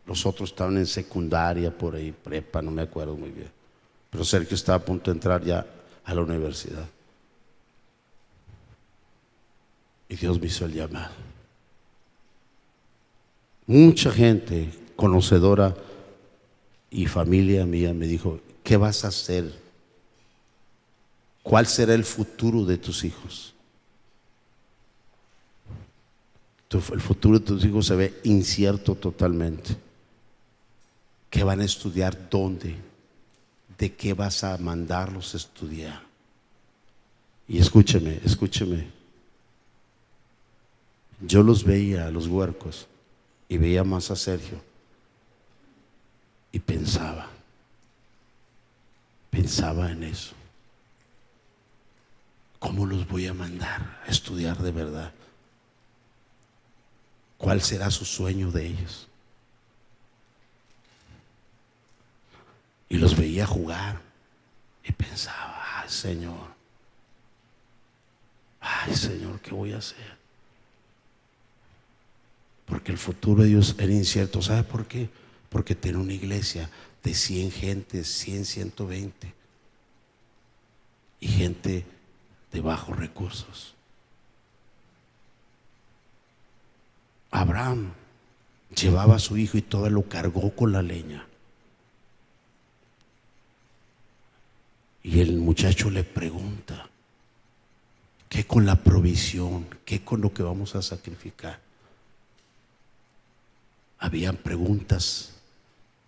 Los otros estaban en secundaria, por ahí, prepa, no me acuerdo muy bien. Pero Sergio estaba a punto de entrar ya a la universidad. Y Dios me hizo el llamado. Mucha gente conocedora y familia mía me dijo: ¿qué vas a hacer? ¿Cuál será el futuro de tus hijos? El futuro de tus hijos se ve incierto totalmente. ¿Qué van a estudiar? ¿Dónde? ¿De qué vas a mandarlos a estudiar? Y escúcheme, escúcheme. Yo los veía a los huercos y veía más a Sergio y pensaba en eso. ¿Cómo los voy a mandar a estudiar de verdad? ¿Cuál será su sueño de ellos? Y los veía jugar y pensaba, ay Señor, ¿qué voy a hacer? Porque el futuro de Dios era incierto. ¿Sabe por qué? Porque tiene una iglesia de 100 gentes, 100, 120 y gente de bajos recursos. Abraham llevaba a su hijo y todo lo cargó con la leña. Y el muchacho le pregunta, ¿qué con la provisión? ¿Qué con lo que vamos a sacrificar? Habían preguntas.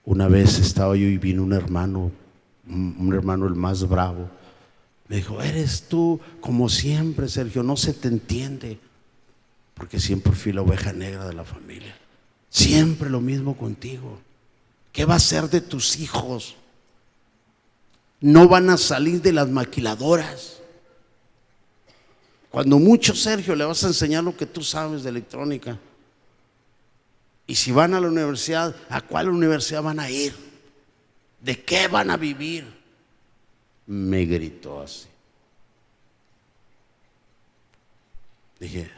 Una vez estaba yo y vino un hermano el más bravo. Me dijo, eres tú como siempre, Sergio, no se te entiende. Porque siempre fui la oveja negra de la familia. Siempre lo mismo contigo. ¿Qué va a ser de tus hijos? No van a salir de las maquiladoras. Cuando mucho, Sergio, le vas a enseñar lo que tú sabes de electrónica. Y si van a la universidad, ¿a cuál universidad van a ir? ¿De qué van a vivir? Me gritó así. Dije,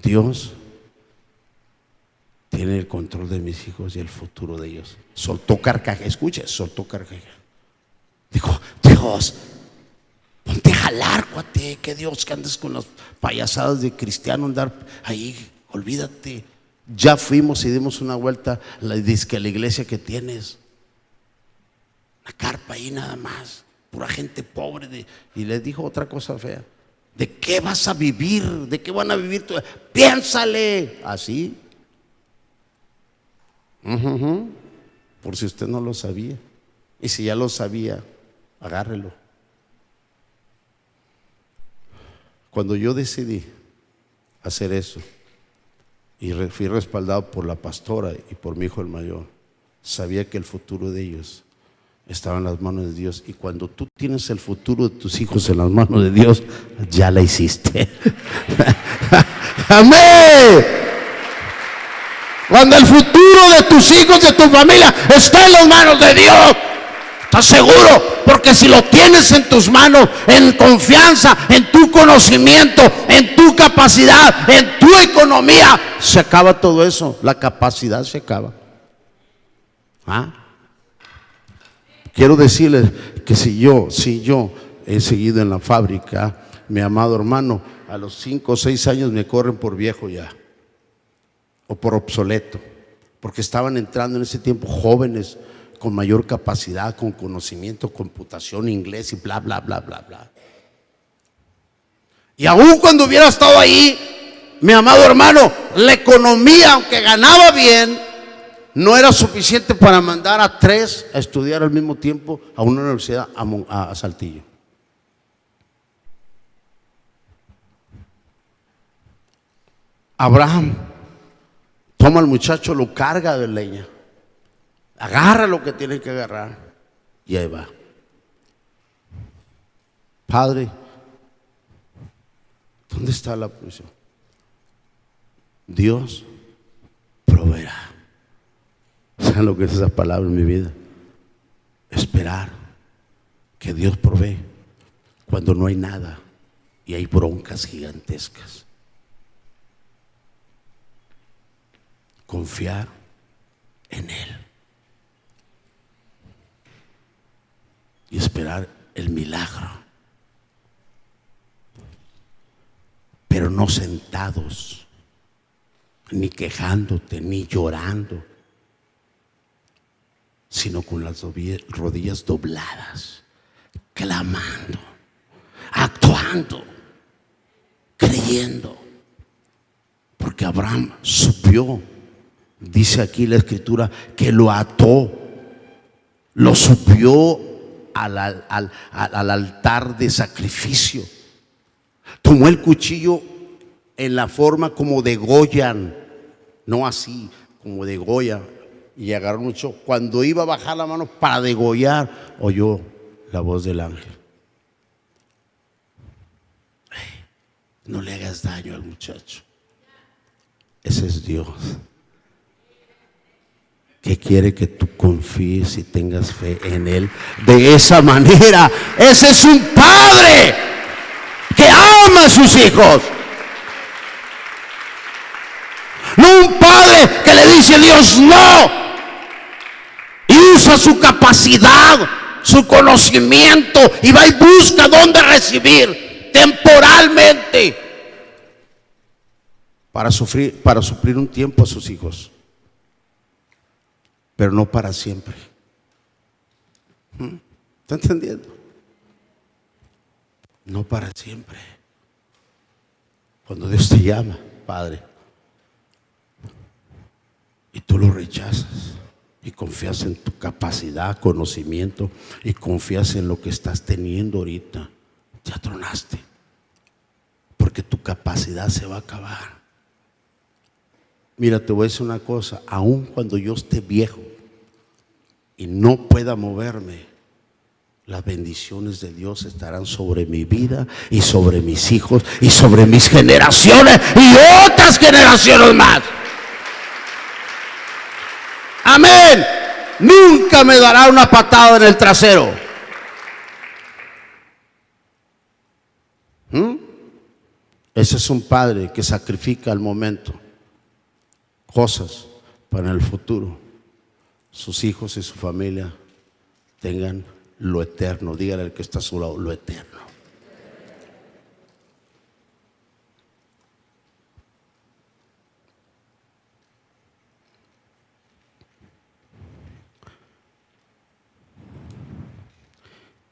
Dios tiene el control de mis hijos y el futuro de ellos. Soltó carcaje, escuche, soltó carcaje. Dijo, Dios, ponte a jalar, cuate, que Dios, que andes con las payasadas de cristiano, andar ahí, olvídate. Ya fuimos y dimos una vuelta a la iglesia que tienes. Una carpa ahí nada más, pura gente pobre. Y le dijo otra cosa fea. ¿De qué vas a vivir? ¿De qué van a vivir? Piénsale. Así. Por si usted no lo sabía. Y si ya lo sabía, agárrelo. Cuando yo decidí hacer eso y fui respaldado por la pastora y por mi hijo el mayor, sabía que el futuro de ellos estaba en las manos de Dios. Y cuando tú tienes el futuro de tus hijos en las manos de Dios, ya la hiciste. Amén. Cuando el futuro de tus hijos, de tu familia, está en las manos de Dios, ¿estás seguro? Porque si lo tienes en tus manos, en confianza, en tu conocimiento, en tu capacidad, en tu economía, se acaba todo eso. La capacidad se acaba. Quiero decirles que si yo he seguido en la fábrica, mi amado hermano, a los 5 o 6 años me corren por viejo ya, o por obsoleto, porque estaban entrando en ese tiempo jóvenes con mayor capacidad, con conocimiento, computación, inglés y bla, bla, bla, bla, bla. Y aún cuando hubiera estado ahí, mi amado hermano, la economía, aunque ganaba bien, no era suficiente para mandar a 3 a estudiar al mismo tiempo a una universidad a Saltillo. Abraham toma al muchacho, lo carga de leña, agarra lo que tiene que agarrar y ahí va. Padre, ¿dónde está la provisión? Dios proveerá. ¿Saben lo que es esa palabra en mi vida? Esperar que Dios provee cuando no hay nada y hay broncas gigantescas. Confiar en Él y esperar el milagro, pero no sentados, ni quejándote, ni llorando, sino con las rodillas dobladas, clamando, actuando, creyendo. Porque Abraham supió Dice aquí la escritura que lo ató, lo subió al altar de sacrificio. Tomó el cuchillo en la forma como degollan, no así, como degollan, y agarró mucho. Cuando iba a bajar la mano para degollar, oyó la voz del ángel: no le hagas daño al muchacho. Ese es Dios, que quiere que tú confíes y tengas fe en Él de esa manera. Ese es un padre que ama a sus hijos, no un padre que le dice a Dios no, y usa su capacidad, su conocimiento, y va y busca dónde recibir temporalmente para suplir un tiempo a sus hijos, pero no para siempre. ¿Está entendiendo? No para siempre. Cuando Dios te llama, Padre, y tú lo rechazas y confías en tu capacidad, conocimiento, y confías en lo que estás teniendo ahorita, ya tronaste, porque tu capacidad se va a acabar. Mira, te voy a decir una cosa: aun cuando yo esté viejo y no pueda moverme, las bendiciones de Dios estarán sobre mi vida y sobre mis hijos y sobre mis generaciones y otras generaciones más. Amén. Nunca me dará una patada en el trasero. Ese es un padre que sacrifica al momento cosas para el futuro. Sus hijos y su familia tengan lo eterno. Dígale al que está a su lado: lo eterno.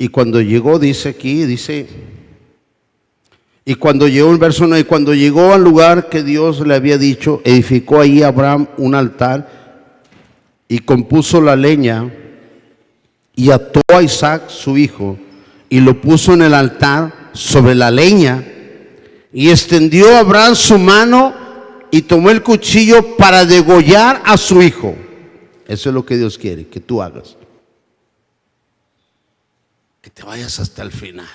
Y cuando llegó, dice aquí, y cuando llegó, el verso 9, y cuando llegó al lugar que Dios le había dicho, edificó ahí Abraham un altar y compuso la leña y ató a Isaac su hijo y lo puso en el altar sobre la leña, y extendió Abraham su mano y tomó el cuchillo para degollar a su hijo. Eso es lo que Dios quiere que tú hagas, que te vayas hasta el final,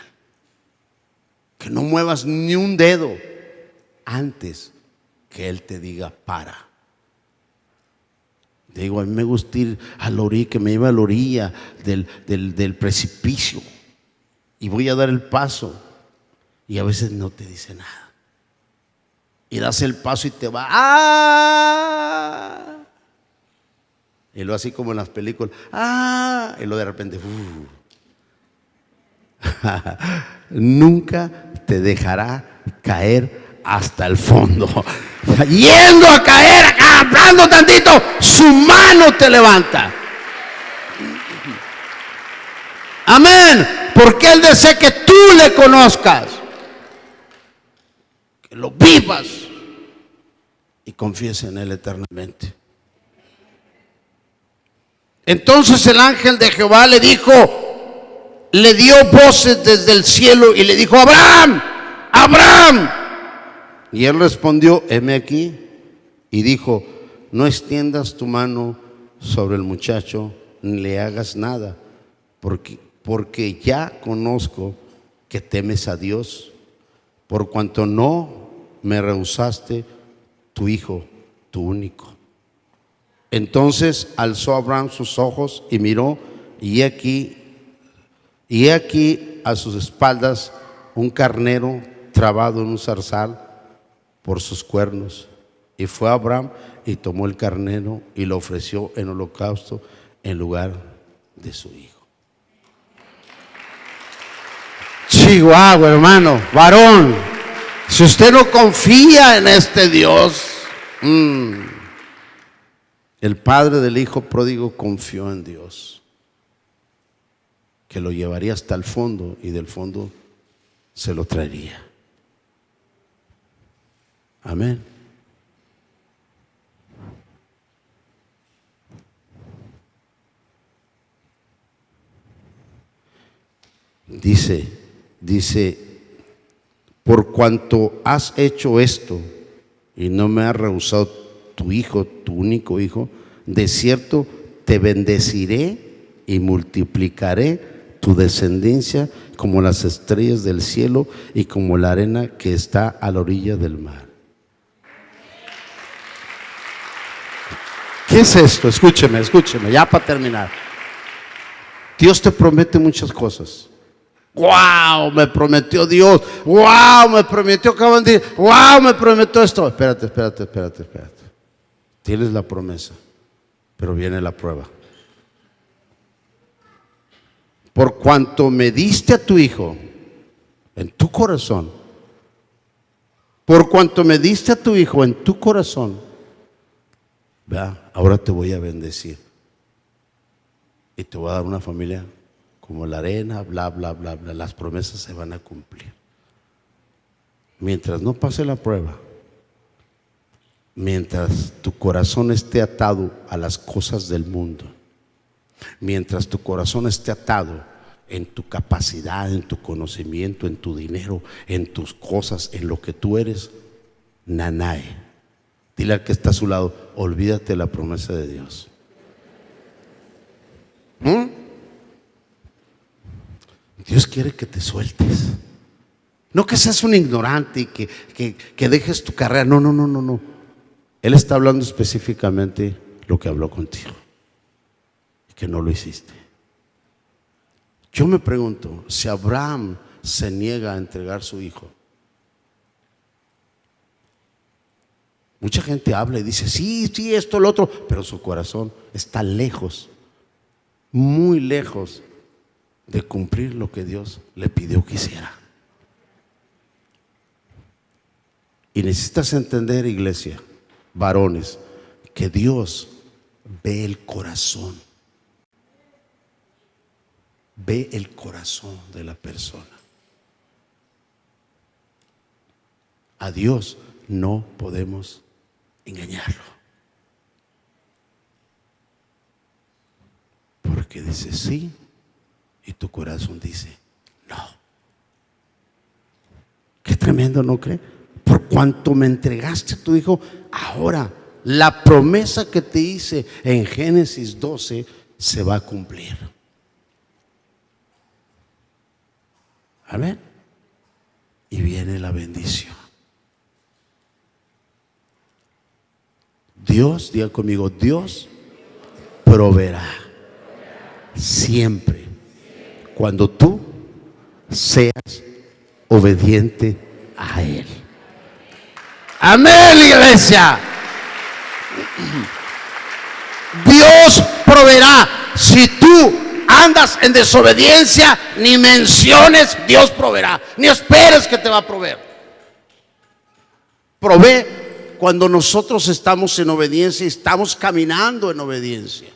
que no muevas ni un dedo antes que Él te diga para. Digo, a mí me gusta ir a la orilla, que me lleve a la orilla del precipicio, y voy a dar el paso, y a veces no te dice nada, y das el paso y te va y lo así como en las películas, y lo de repente nunca te dejará caer hasta el fondo. Yendo a caer, hablando tantito, su mano te levanta. Amén. Porque Él desea que tú le conozcas, que lo vivas y confíes en Él eternamente. Entonces el ángel de Jehová le dio voces desde el cielo y le dijo: Abraham, Abraham. Y él respondió: heme aquí. Y dijo: no extiendas tu mano sobre el muchacho, ni le hagas nada, porque ya conozco que temes a Dios, por cuanto no me rehusaste tu hijo, tu único. Entonces alzó Abraham sus ojos y miró, y he aquí a sus espaldas un carnero trabado en un zarzal por sus cuernos. Y fue Abraham y tomó el carnero y lo ofreció en holocausto en lugar de su hijo. Chihuahua, hermano, varón, si usted no confía en este Dios, el padre del hijo pródigo confió en Dios, que lo llevaría hasta el fondo y del fondo se lo traería. Amén. dice, por cuanto has hecho esto y no me has rehusado tu hijo, tu único hijo, de cierto te bendeciré y multiplicaré tu descendencia como las estrellas del cielo y como la arena que está a la orilla del mar. ¿Qué es esto? Escúcheme, ya para terminar. Dios te promete muchas cosas. ¡Wow! Me prometió Dios. ¡Wow! Me prometió que van a decir. ¡Wow! Me prometió esto. Espérate. Tienes la promesa, pero viene la prueba. Por cuanto me diste a tu hijo en tu corazón, por cuanto me diste a tu hijo en tu corazón, vea, ahora te voy a bendecir y te voy a dar una familia como la arena, bla, bla, bla, bla. Las promesas se van a cumplir. Mientras no pase la prueba, mientras tu corazón esté atado a las cosas del mundo, mientras tu corazón esté atado en tu capacidad, en tu conocimiento, en tu dinero, en tus cosas, en lo que tú eres, nanae. Dile al que está a su lado, olvídate la promesa de Dios. Dios quiere que te sueltes. No que seas un ignorante y que dejes tu carrera. No. Él está hablando específicamente lo que habló contigo y que no lo hiciste. Yo me pregunto, si Abraham se niega a entregar su hijo, mucha gente habla y dice, sí, esto, lo otro, pero su corazón está lejos, muy lejos de cumplir lo que Dios le pidió que hiciera. Y necesitas entender, iglesia, varones, que Dios ve el corazón. Ve el corazón de la persona. A Dios no podemos engañarlo. Porque dice sí y tu corazón dice no. Qué tremendo, ¿no cree? Por cuanto me entregaste a tu hijo, ahora la promesa que te hice en Génesis 12 se va a cumplir. Amén. Y viene la bendición. Dios, diga conmigo, Dios proveerá siempre cuando tú seas obediente a Él. Amén, iglesia. Dios proveerá. Si tú andas en desobediencia, ni menciones, Dios proveerá. Ni esperes que te va a proveer. Provee cuando nosotros estamos en obediencia y estamos caminando en obediencia.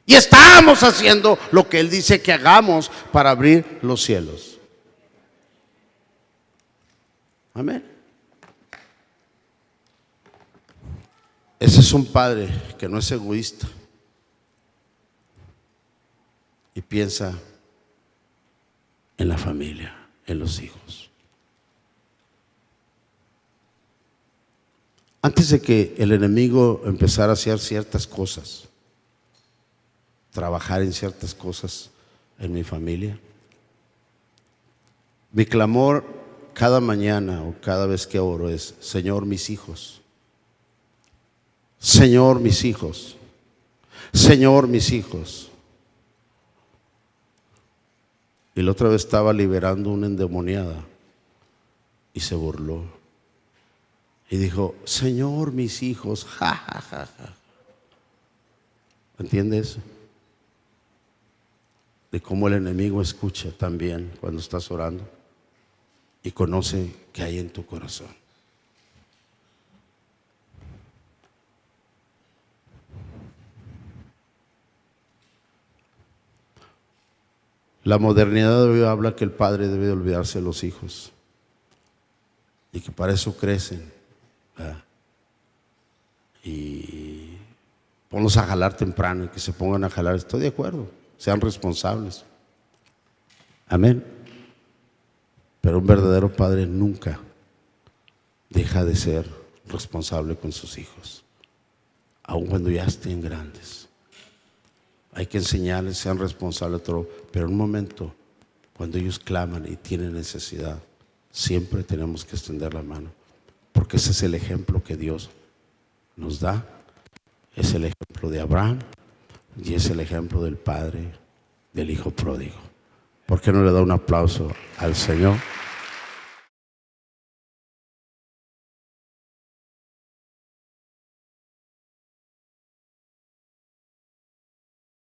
Y estamos haciendo lo que Él dice que hagamos para abrir los cielos. Amén. Ese es un padre que no es egoísta y piensa en la familia, en los hijos. Antes de que el enemigo empezara a hacer ciertas cosas, trabajar en ciertas cosas en mi familia, mi clamor cada mañana o cada vez que oro es: Señor, mis hijos. Señor, mis hijos. Señor, mis hijos. Y la otra vez estaba liberando una endemoniada y se burló y dijo: Señor, mis hijos. Ja, ja, ja, ja. ¿Entiendes? De cómo el enemigo escucha también cuando estás orando y conoce qué hay en tu corazón. La modernidad de hoy habla que el padre debe de olvidarse de los hijos y que para eso crecen, ¿verdad? Y ponlos a jalar temprano y que se pongan a jalar. Estoy de acuerdo, sean responsables, Amén. Pero un verdadero padre nunca deja de ser responsable con sus hijos, aun cuando ya estén grandes. Hay que enseñarles, sean responsables de todo, pero en un momento, cuando ellos claman y tienen necesidad, siempre tenemos que extender la mano, porque ese es el ejemplo que Dios nos da. Es el ejemplo de Abraham y es el ejemplo del padre del hijo pródigo. ¿Por qué no le da un aplauso al Señor?